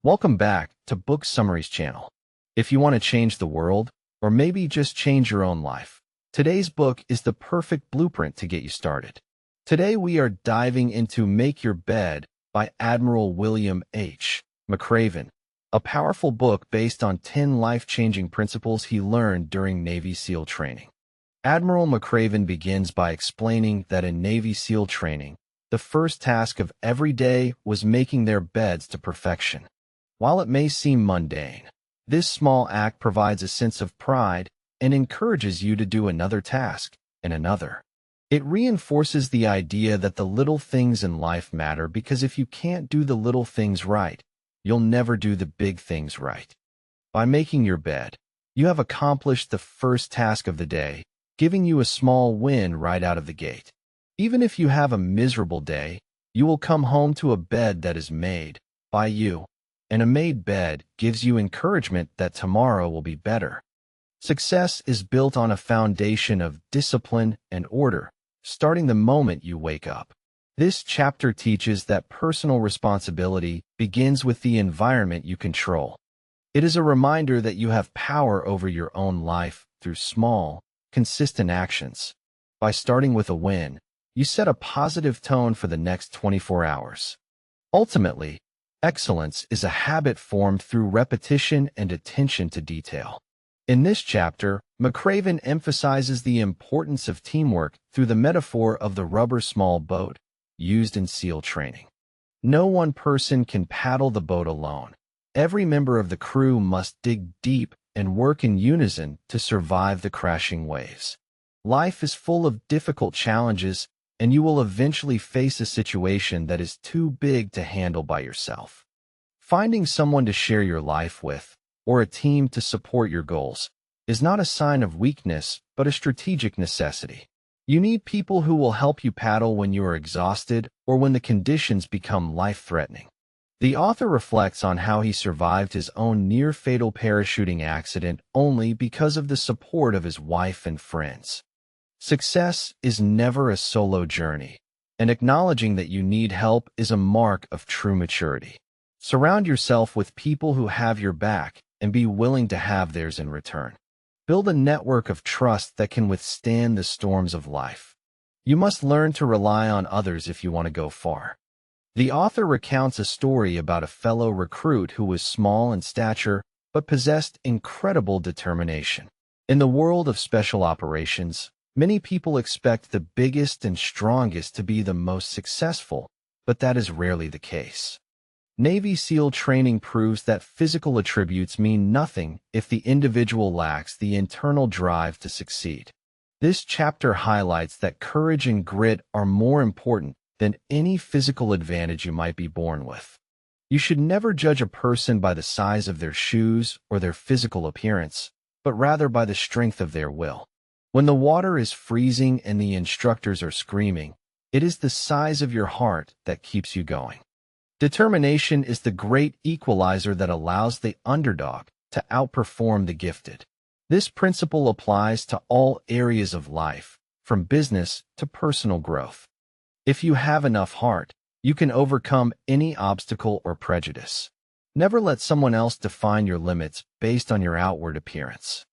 Welcome back to Book Summaries channel. If you want to change the world, or maybe just change your own life, today's book is the perfect blueprint to get you started. Today we are diving into Make Your Bed by Admiral William H. McRaven, a powerful book based on 10 life-changing principles he learned during Navy SEAL training. Admiral McRaven begins by explaining that in Navy SEAL training, the first task of every day was making their beds to perfection. While it may seem mundane, this small act provides a sense of pride and encourages you to do another task and another. It reinforces the idea that the little things in life matter because if you can't do the little things right, you'll never do the big things right. By making your bed, you have accomplished the first task of the day, giving you a small win right out of the gate. Even if you have a miserable day, you will come home to a bed that is made by you, and a made bed gives you encouragement that tomorrow will be better. Success is built on a foundation of discipline and order, starting the moment you wake up. This chapter teaches that personal responsibility begins with the environment you control. It is a reminder that you have power over your own life through small, consistent actions. By starting with a win, you set a positive tone for the next 24 hours. Ultimately, excellence is a habit formed through repetition and attention to detail. In this chapter, McRaven emphasizes the importance of teamwork through the metaphor of the rubber small boat used in SEAL training. No one person can paddle the boat alone. Every member of the crew must dig deep and work in unison to survive the crashing waves. Life is full of difficult challenges, and you will eventually face a situation that is too big to handle by yourself. Finding someone to share your life with, or a team to support your goals, is not a sign of weakness, but a strategic necessity. You need people who will help you paddle when you are exhausted or when the conditions become life-threatening. The author reflects on how he survived his own near-fatal parachuting accident only because of the support of his wife and friends. Success is never a solo journey, and acknowledging that you need help is a mark of true maturity. Surround yourself with people who have your back and be willing to have theirs in return. Build a network of trust that can withstand the storms of life. You must learn to rely on others if you want to go far. The author recounts a story about a fellow recruit who was small in stature but possessed incredible determination. In the world of special operations, many people expect the biggest and strongest to be the most successful, but that is rarely the case. Navy SEAL training proves that physical attributes mean nothing if the individual lacks the internal drive to succeed. This chapter highlights that courage and grit are more important than any physical advantage you might be born with. You should never judge a person by the size of their shoes or their physical appearance, but rather by the strength of their will. When the water is freezing and the instructors are screaming, it is the size of your heart that keeps you going. Determination is the great equalizer that allows the underdog to outperform the gifted. This principle applies to all areas of life, from business to personal growth. If you have enough heart, you can overcome any obstacle or prejudice. Never let someone else define your limits based on your outward appearance.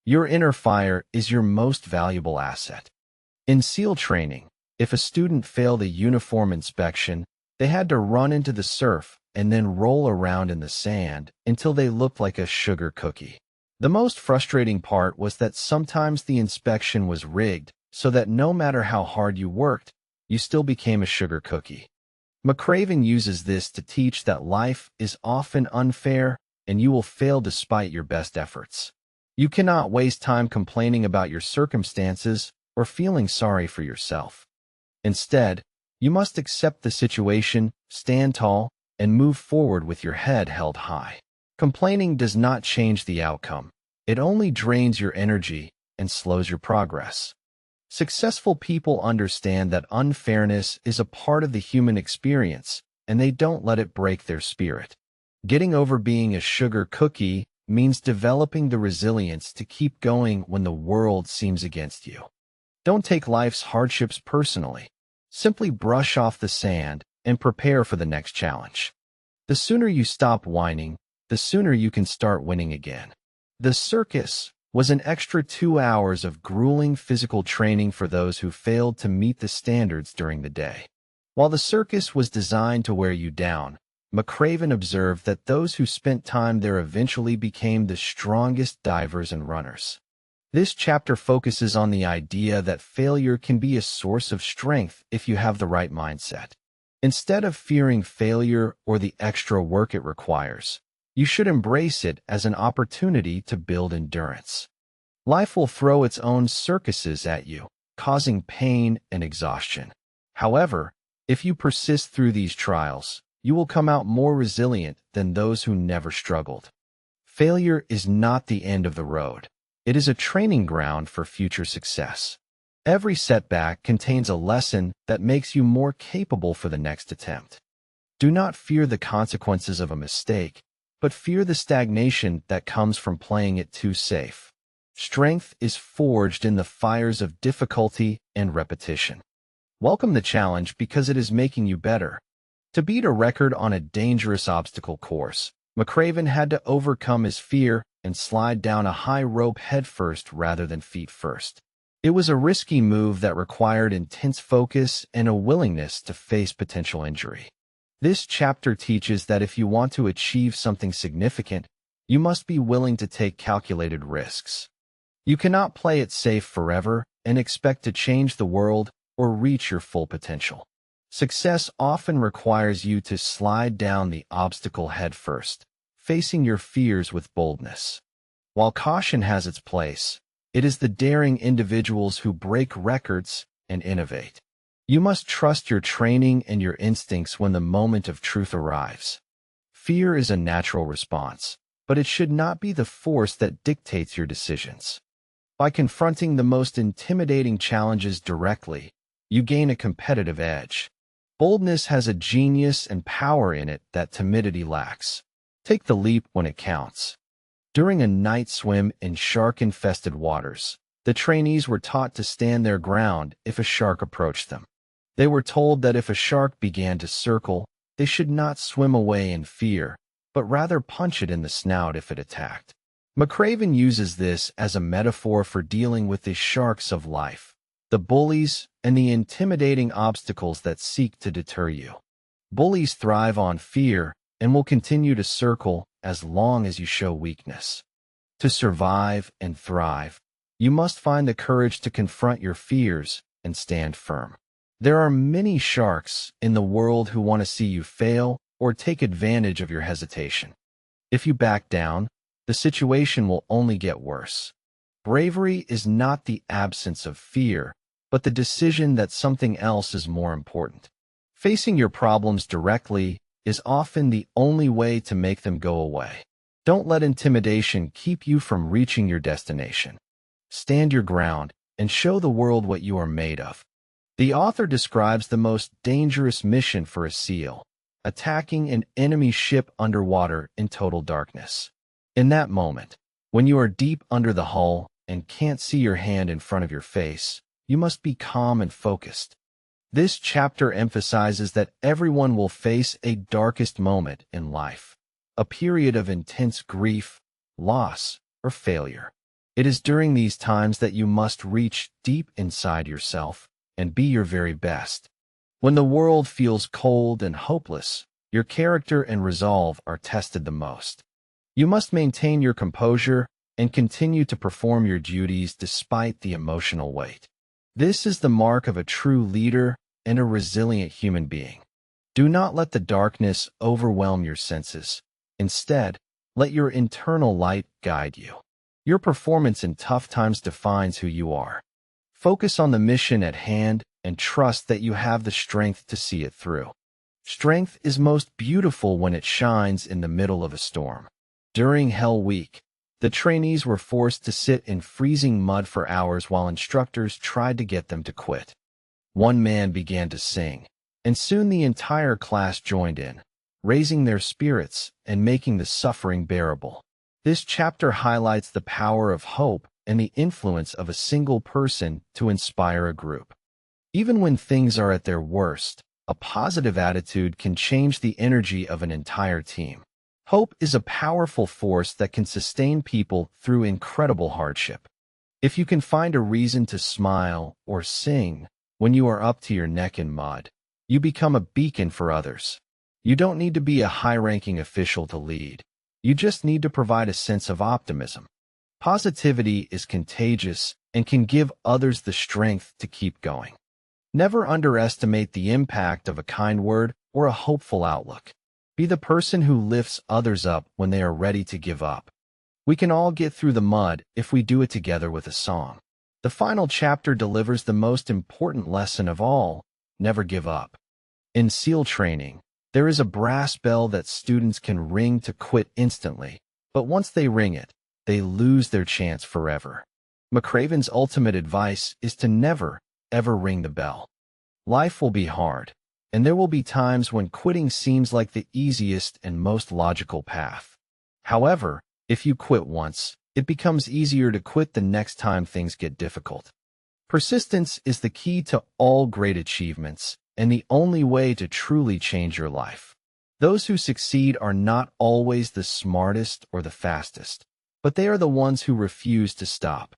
Your inner fire is your most valuable asset. In SEAL training, if a student failed a uniform inspection, they had to run into the surf and then roll around in the sand until they looked like a sugar cookie. The most frustrating part was that sometimes the inspection was rigged so that no matter how hard you worked, you still became a sugar cookie. McRaven uses this to teach that life is often unfair and you will fail despite your best efforts. You cannot waste time complaining about your circumstances or feeling sorry for yourself. Instead, you must accept the situation, stand tall, and move forward with your head held high. Complaining does not change the outcome. It only drains your energy and slows your progress. Successful people understand that unfairness is a part of the human experience, and they don't let it break their spirit. Getting over being a sugar cookie means developing the resilience to keep going when the world seems against you. Don't take life's hardships personally. Simply brush off the sand and prepare for the next challenge. The sooner you stop whining, the sooner you can start winning again. The circus was an extra 2 hours of grueling physical training for those who failed to meet the standards during the day. While the circus was designed to wear you down, McRaven observed that those who spent time there eventually became the strongest divers and runners. This chapter focuses on the idea that failure can be a source of strength if you have the right mindset. Instead of fearing failure or the extra work it requires, you should embrace it as an opportunity to build endurance. Life will throw its own circuses at you, causing pain and exhaustion. However, if you persist through these trials, you will come out more resilient than those who never struggled. Failure is not the end of the road. It is a training ground for future success. Every setback contains a lesson that makes you more capable for the next attempt. Do not fear the consequences of a mistake, but fear the stagnation that comes from playing it too safe. Strength is forged in the fires of difficulty and repetition. Welcome the challenge because it is making you better. To beat a record on a dangerous obstacle course, McRaven had to overcome his fear and slide down a high rope headfirst rather than feet first. It was a risky move that required intense focus and a willingness to face potential injury. This chapter teaches that if you want to achieve something significant, you must be willing to take calculated risks. You cannot play it safe forever and expect to change the world or reach your full potential. Success often requires you to slide down the obstacle head first, facing your fears with boldness. While caution has its place, it is the daring individuals who break records and innovate. You must trust your training and your instincts when the moment of truth arrives. Fear is a natural response, but it should not be the force that dictates your decisions. By confronting the most intimidating challenges directly, you gain a competitive edge. Boldness has a genius and power in it that timidity lacks. Take the leap when it counts. During a night swim in shark-infested waters, the trainees were taught to stand their ground if a shark approached them. They were told that if a shark began to circle, they should not swim away in fear, but rather punch it in the snout if it attacked. McRaven uses this as a metaphor for dealing with the sharks of life, the bullies and the intimidating obstacles that seek to deter you. Bullies thrive on fear and will continue to circle as long as you show weakness. To survive and thrive, you must find the courage to confront your fears and stand firm. There are many sharks in the world who want to see you fail or take advantage of your hesitation. If you back down, the situation will only get worse. Bravery is not the absence of fear, but the decision that something else is more important. Facing your problems directly is often the only way to make them go away. Don't let intimidation keep you from reaching your destination. Stand your ground and show the world what you are made of. The author describes the most dangerous mission for a SEAL, attacking an enemy ship underwater in total darkness. In that moment, when you are deep under the hull and can't see your hand in front of your face, you must be calm and focused. This chapter emphasizes that everyone will face a darkest moment in life, a period of intense grief, loss, or failure. It is during these times that you must reach deep inside yourself and be your very best. When the world feels cold and hopeless, your character and resolve are tested the most. You must maintain your composure and continue to perform your duties despite the emotional weight. This is the mark of a true leader and a resilient human being. Do not let the darkness overwhelm your senses. Instead, let your internal light guide you. Your performance in tough times defines who you are. Focus on the mission at hand and trust that you have the strength to see it through. Strength is most beautiful when it shines in the middle of a storm. During Hell Week, the trainees were forced to sit in freezing mud for hours while instructors tried to get them to quit. One man began to sing, and soon the entire class joined in, raising their spirits and making the suffering bearable. This chapter highlights the power of hope and the influence of a single person to inspire a group. Even when things are at their worst, A positive attitude can change the energy of an entire team. Hope is a powerful force that can sustain people through incredible hardship. If you can find a reason to smile or sing when you are up to your neck in mud, you become a beacon for others. You don't need to be a high-ranking official to lead. You just need to provide a sense of optimism. Positivity is contagious and can give others the strength to keep going. Never underestimate the impact of a kind word or a hopeful outlook. Be the person who lifts others up when they are ready to give up. We can all get through the mud if we do it together with a song. The final chapter delivers the most important lesson of all: never give up. In SEAL training, there is a brass bell that students can ring to quit instantly, but once they ring it, they lose their chance forever. McRaven's ultimate advice is to never, ever ring the bell. Life will be hard, and there will be times when quitting seems like the easiest and most logical path. However, if you quit once, it becomes easier to quit the next time things get difficult. Persistence is the key to all great achievements and the only way to truly change your life. Those who succeed are not always the smartest or the fastest, but they are the ones who refuse to stop.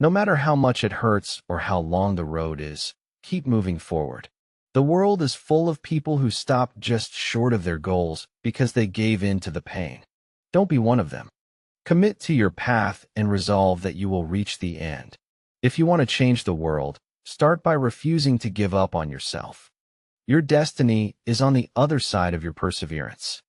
No matter how much it hurts or how long the road is, keep moving forward. The world is full of people who stop just short of their goals because they gave in to the pain. Don't be one of them. Commit to your path and resolve that you will reach the end. If you want to change the world, start by refusing to give up on yourself. Your destiny is on the other side of your perseverance.